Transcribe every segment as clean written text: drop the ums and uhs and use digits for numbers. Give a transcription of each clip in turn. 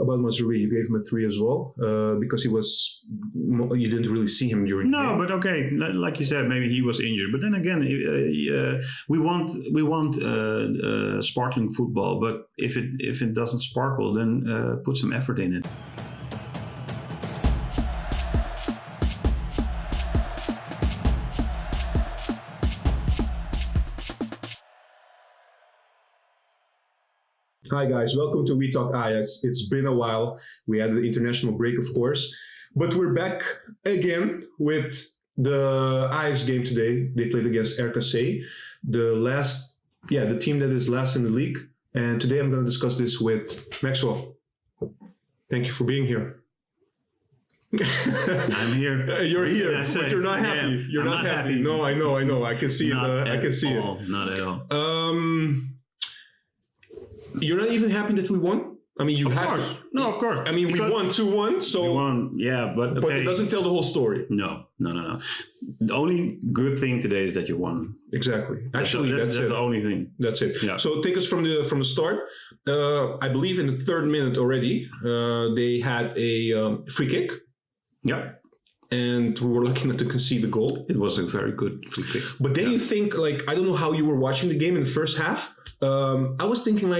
about Mazraoui? You gave him a 3 as well because you didn't really see him during the game. But okay, like you said, maybe he was injured. But then again, we want sparkling football. But if it doesn't sparkle, then put some effort in it. Hi guys, welcome to weTalk Ajax. It's been a while. We had the international break, of course, but we're back again with the Ajax game today. They played against RKC, the team that is last in the league. And today I'm going to discuss this with Maxwell. Thank you for being here. I'm here. You're here, but you're not happy. Yeah, you're not happy. No, I know. I can see it. I can see it. Not at all. You're not even happy that we won? I mean, you have to. No, of course. I mean, we won 2-1, so... We won, yeah, but... Okay. But it doesn't tell the whole story. No. The only good thing today is that you won. Exactly. Actually, that's it. That's the only thing. That's it. Yeah. So take us from the start. I believe in the 3rd minute already, they had a free kick. Yeah. And we were lucky not to concede the goal. It was a very good free kick. But then you think, I don't know how you were watching the game in the first half. I was thinking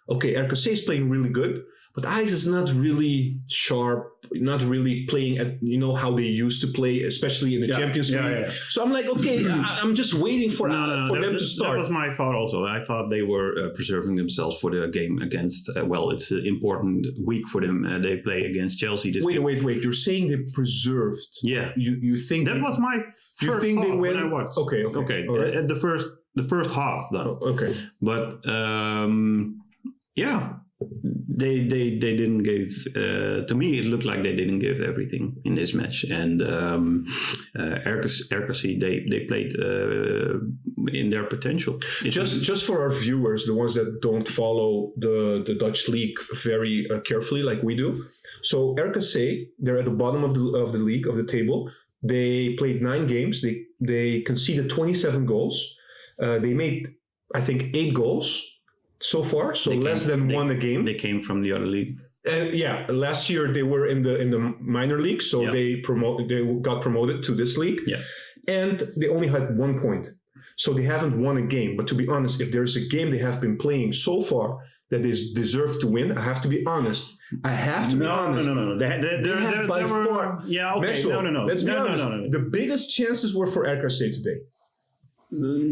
okay, RKC is playing really good, but Ajax is not really sharp, not really playing at, how they used to play, especially in the Champions League. Yeah. So I'm like, okay, I'm just waiting for them to start. That was my thought also. I thought they were preserving themselves for the game against, it's an important week for them. They play against Chelsea this week. Wait. You're saying they preserved? Yeah. You think... That was my first they thought when I watched. Okay. Right. At the first half, though. Oh, okay. But, they didn't give, to me it looked like they didn't give everything in this match. And RKC, they played in their potential. Just for our viewers, the ones that don't follow the Dutch league very carefully like we do. So RKC, they're at the bottom of the league, of the table. They played 9 games. They conceded 27 goals. They made, I think, 8 goals so far, so less than 1 a game. They came from the other league. Last year they were in the minor league, so they got promoted to this league. Yeah, and they only had 1 point, so they haven't won a game. But to be honest, if there's a game they have been playing so far that they deserve to win, I have to be honest. No. They're by far. Yeah, okay. Maxwell, No. Let's be honest. No. The biggest chances were for RKC today.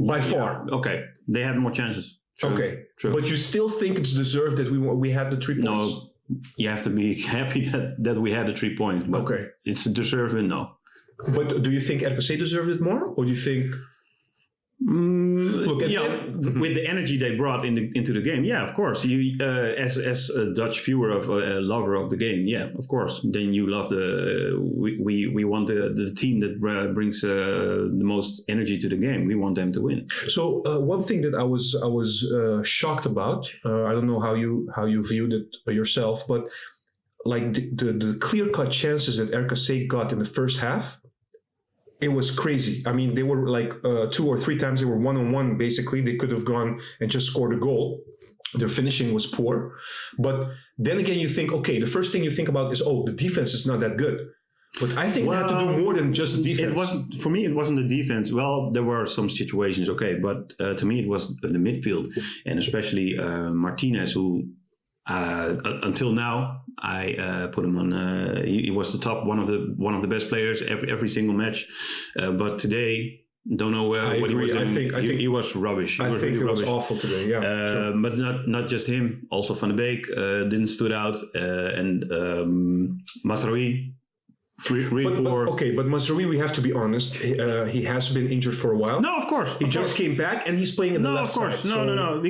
By far. Yeah, okay, they had more chances. True, okay, true. But you still think it's deserved that we had the 3 points? No, you have to be happy that we had the 3 points. But okay, it's deserved, no. But do you think RKC deserved it more, or do you think? With the energy they brought into the game, yeah, of course. You, as a Dutch viewer of a lover of the game, yeah, of course. Then you love we want the team that brings the most energy to the game. We want them to win. So one thing that I was shocked about, I don't know how you viewed it yourself, but like the clear-cut chances that RKC got in the first half. It was crazy. I mean, they were like 2 or 3 times they were 1-on-1. Basically, they could have gone and just scored a goal. Their finishing was poor. But then again, you think, okay, the first thing you think about is, the defense is not that good. But I think they had to do more than just the defense. For me, it wasn't the defense. Well, there were some situations, okay. But to me, it was the midfield. And especially Martinez, who... until now, I put him on. He was the top one of the best players every single match. But today, don't know what he was doing. I think he was rubbish. I think it was awful today. Yeah, sure. But not just him. Also Van de Beek didn't stood out, and Mazraoui. Really poor. But Mazraoui, we have to be honest. He has been injured for a while. No, of course. He just came back and he's playing in the left side. No.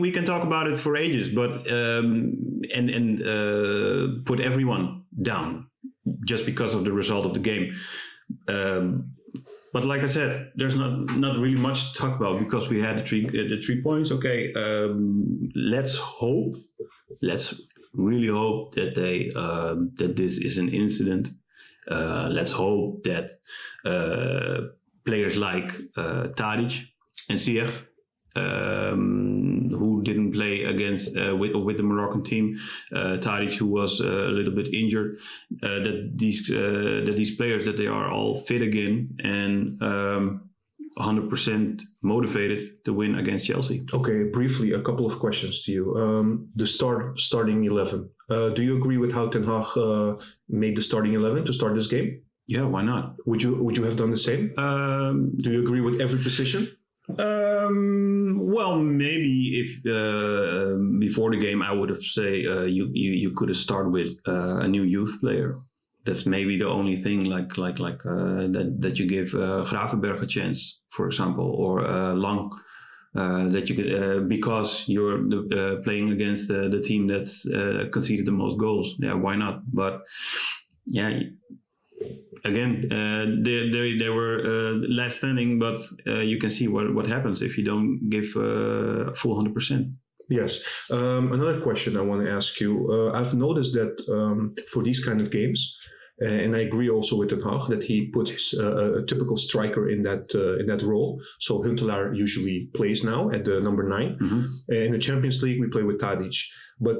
We can talk about it for ages, but put everyone down just because of the result of the game. But like I said, there's not really much to talk about because we had the 3 points. Okay, let's really hope that that this is an incident. Let's hope that players like Tadic and Ziyech who didn't play against with the Moroccan team, Tadic, who was a little bit injured, that these players, that they are all fit again and 100% motivated to win against Chelsea. Okay, briefly, a couple of questions to you. The starting 11. Do you agree with how Ten Hag made the starting 11 to start this game? Yeah, why not? Would you have done the same? Do you agree with every position? Well, maybe if before the game I would have say you could have started with a new youth player. That's maybe the only thing that you give Gravenberg a chance, for example, or Lang. That you could because you're playing against the team that's conceded the most goals. Yeah, why not? But yeah. Again, they were last standing, but you can see what happens if you don't give full 100%. Yes. Another question I want to ask you. I've noticed that for these kind of games, and I agree also with Ten Hag that he puts a typical striker in that role. So Huntelaar usually plays now at the number 9. Mm-hmm. In the Champions League, we play with Tadic. But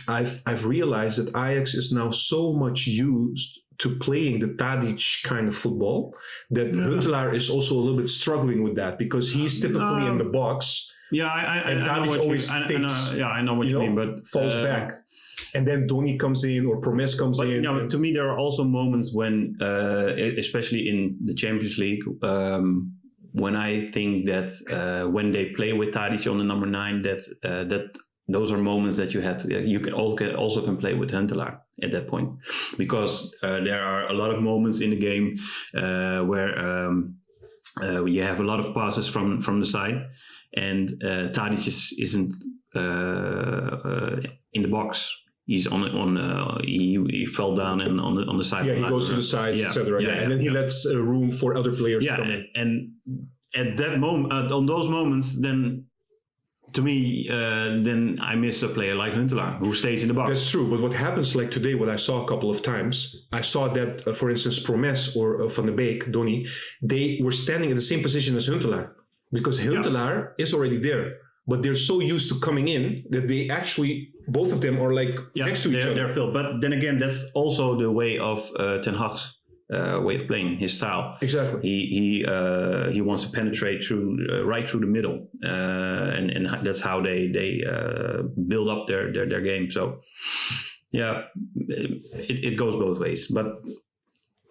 I've realized that Ajax is now so much used to playing the Tadic kind of football that Huntelaar is also a little bit struggling with that because he's typically in the box. Yeah, I know what always I know what you mean, but falls back. And then Donny comes in or Promes comes in. You know, to me, there are also moments when, especially in the Champions League, when I think that when they play with Tadic on the number 9, that those are moments that you can also play with Huntelaar at that point, because there are a lot of moments in the game where you have a lot of passes from the side, and Tadic isn't in the box. He's he fell down and on the side. Yeah, he goes to the sides, etc. Yeah, and then he lets room for other players. Yeah, and at that moment, on those moments, then. To me, then I miss a player like Huntelaar who stays in the box. That's true, but what happens like today, what I saw a couple of times, I saw that, for instance, Promes or Van de Beek, Donny, they were standing in the same position as Huntelaar because Huntelaar is already there, but they're so used to coming in that they actually, both of them are like next to each other. They're filled. But then again, that's also the way of Ten Hag's way of playing, his style. Exactly. He wants to penetrate right through the middle, and that's how they build up their game. So yeah, it goes both ways. But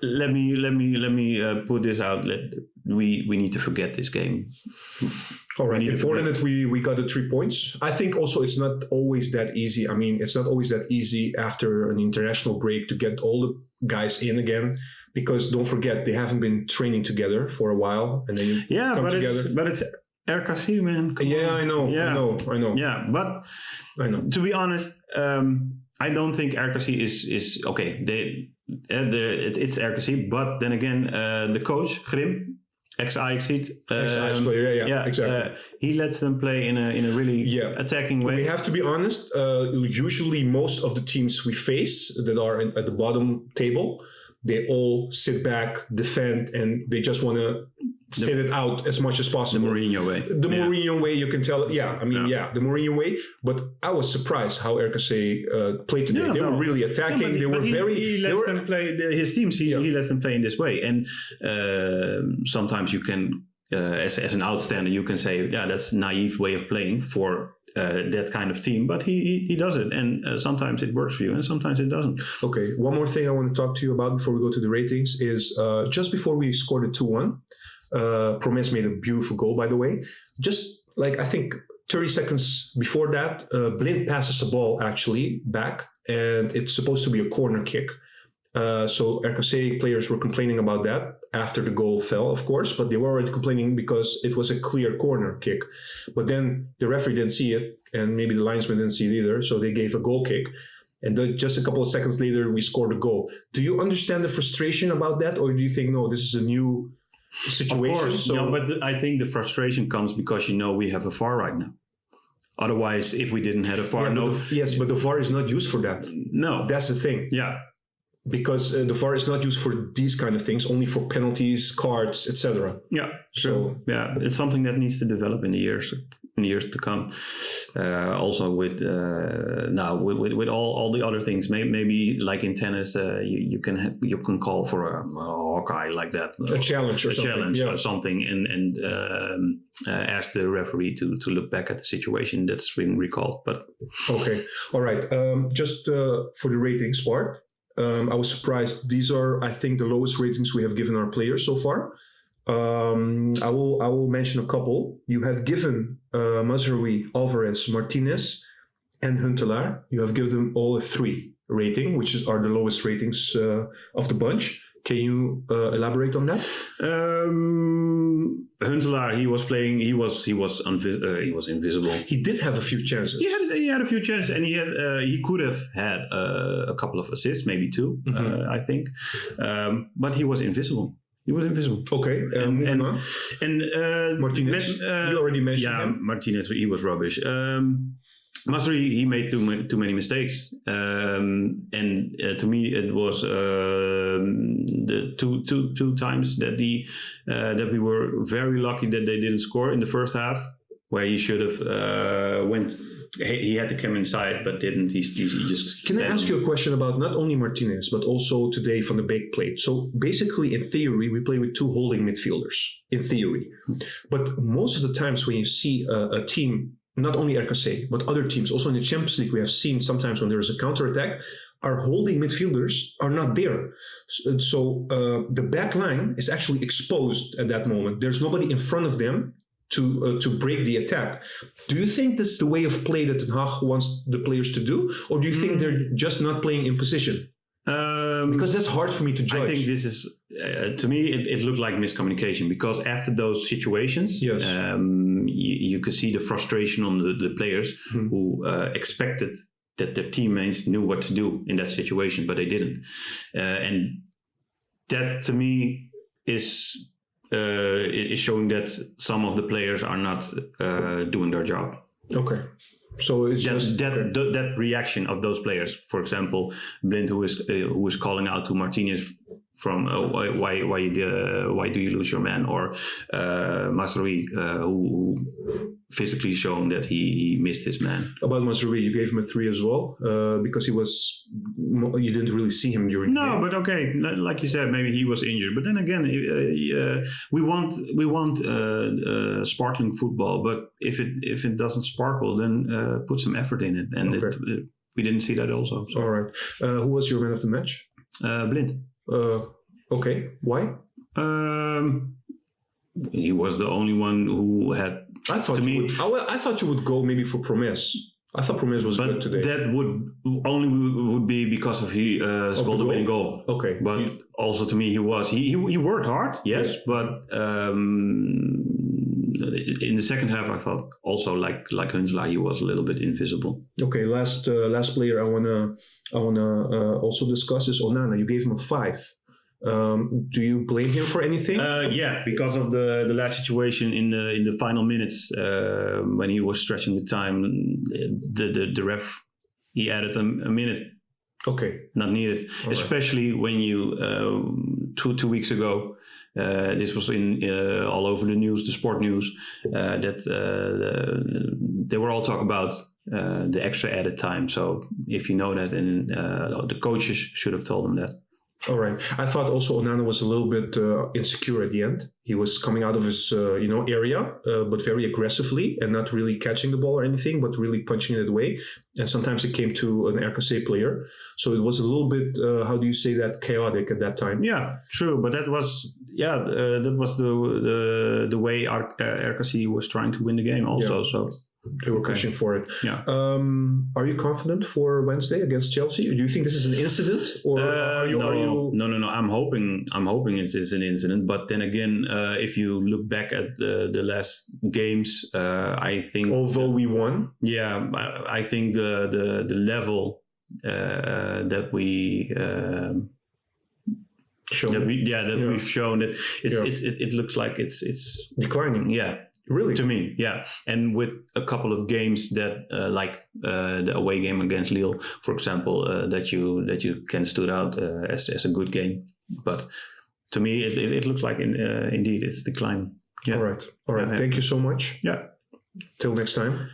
let me put this out. We need to forget this game. All right. Important that we got the 3 points. I think also it's not always that easy. I mean, it's not always that easy after an international break to get all the guys in again. Because don't forget, they haven't been training together for a while, and then you come together. But it's RKC, man. I know. Yeah, but I know. To be honest, I don't think RKC is okay. It's RKC, but then again, the coach Grim, ex-Ajax player, yeah, exactly. He lets them play in a really attacking way. We have to be honest. Usually, most of the teams we face that are at the bottom table. They all sit back, defend, and they just want to sit it out as much as possible. The Mourinho way. Mourinho way, you can tell. The Mourinho way. But I was surprised how RKC played today. They were really attacking. He lets them play his teams. He lets them play in this way. And sometimes you can, as an outstander, you can say, that's a naive way of playing for that kind of team, but he does it, and sometimes it works for you and sometimes it doesn't. Okay, one more thing I want to talk to you about before we go to the ratings is just before we scored the 2-1, Promes made a beautiful goal, by the way. Just like I think 30 seconds before that, Blind passes a ball actually back, and it's supposed to be a corner kick. So RKC players were complaining about that after the goal fell, of course, but they were already complaining because it was a clear corner kick. But then the referee didn't see it, and maybe the linesman didn't see it either, so they gave a goal kick. And then just a couple of seconds later, we scored a goal. Do you understand the frustration about that, or do you think, no, this is a new situation? Of course, but I think the frustration comes because we have a VAR right now. Otherwise, if we didn't have a VAR, but the VAR is not used for that. No. That's the thing. Yeah. because the VAR is not used for these kind of things, only for penalties, cards, etc. Yeah, sure. Yeah, it's something that needs to develop in the years to come. Also with now with all the other things, maybe like in tennis, you can call for a Hawkeye like that, a challenge or something, and ask the referee to look back at the situation that's been recalled. But okay, all right. Just for the ratings part. I was surprised. These are, I think, the lowest ratings we have given our players so far. I will mention a couple. You have given Mazraoui, Alvarez, Martinez, and Huntelaar. You have given them all a 3 rating, which are the lowest ratings of the bunch. Can you elaborate on that? Huntelaar, he was playing. He was invisible. He did have a few chances. He had a few chances, and he could have had a couple of assists, maybe 2, I think. But he was invisible. He was invisible. Okay, and Martinez. You already mentioned him. Martinez. He was rubbish. Mazraoui, he made too many mistakes, and to me it was the two times that that we were very lucky that they didn't score in the first half, where he should have went. He had to come inside, but didn't. He just. Can I ask you a question about not only Martinez, but also today from the back plate? So basically, in theory, we play with 2 holding midfielders. In theory, but most of the times when you see a team. Not only RKC, but other teams. Also in the Champions League, we have seen sometimes when there is a counter-attack, our holding midfielders are not there. So the back line is actually exposed at that moment. There's nobody in front of them to break the attack. Do you think that's the way of play that Ten Hag wants the players to do? Or do you think they're just not playing in position? Because that's hard for me to judge. I think this is, to me, it looked like miscommunication, because after those situations, yes. You could see the frustration on the players who expected that their teammates knew what to do in that situation, but they didn't. And that, to me, is showing that some of the players are not doing their job. Okay. So it's just that reaction of those players. For example, Blind, who is calling out to Martinez from why do you lose your man, or Mazraoui, who physically shown that he missed his man. About Mazraoui, you gave him a 3 as well, because you didn't really see him during. No, the game. But okay, like you said, maybe he was injured. But then again, we want sparkling football. But if it doesn't sparkle, then put some effort in it, and okay. We didn't see that also. So. All right, who was your man of the match? Blind. Okay, why? He was the only one who had. I thought you would go maybe for Promes. I thought Promes was good today. That would be because of he scored the winning goal. Okay, but also to me he worked hard. Yes, but in the second half I felt also like Huntelaar, he was a little bit invisible. Okay, last player I wanna also discuss is Onana. You gave him a 5. Do you blame him for anything? Yeah, because of the last situation in the final minutes, when he was stretching the time, the ref, he added a minute. Okay, not needed. All especially right. When you 2 weeks ago, this was in all over the news, the sport news, that they were all talking about the extra added time. So if you know that, and the coaches should have told them that. All right. I thought also Onana was a little bit insecure at the end. He was coming out of his area, but very aggressively, and not really catching the ball or anything, but really punching it away. And sometimes it came to an RKC player. So it was a little bit, how do you say that, chaotic at that time. Yeah, true. But that was the way RKC was trying to win the game also. Yeah. So. They were pushing for it. Yeah. Are you confident for Wednesday against Chelsea? Do you think this is an incident, or are you? No. I'm hoping it is an incident. But then again, if you look back at the last games, I think although we won, yeah, I think the level that we. We've shown that it looks like it's declining. Yeah. Really? To me, yeah. And with a couple of games that, like the away game against Lille, for example, that you can stood out as a good game. But to me, it looks like indeed it's declining. Yeah. All right. Yeah. Thank you so much. Yeah. Till next time.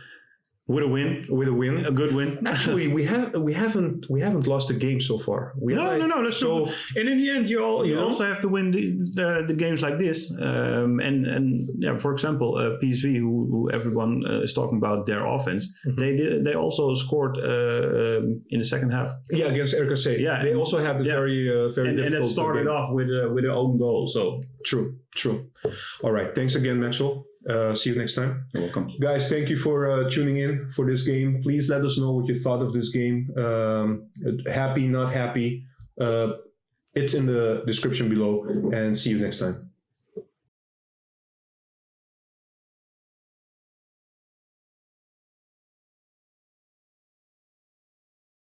With a win. A good win. Actually, we haven't lost a game so far. No. That's so. And in the end, you also have to win the games like this. And yeah, for example, PSV, who everyone is talking about their offense, they also scored in the second half. Yeah, against RKC. Yeah, they also had the very difficult. And it started game. off with an own goal. So true. All right. Thanks again, Maxwell. See you next time. You're welcome. Guys, thank you for tuning in for this game. Please let us know what you thought of this game. Happy, not happy. It's in the description below. And see you next time.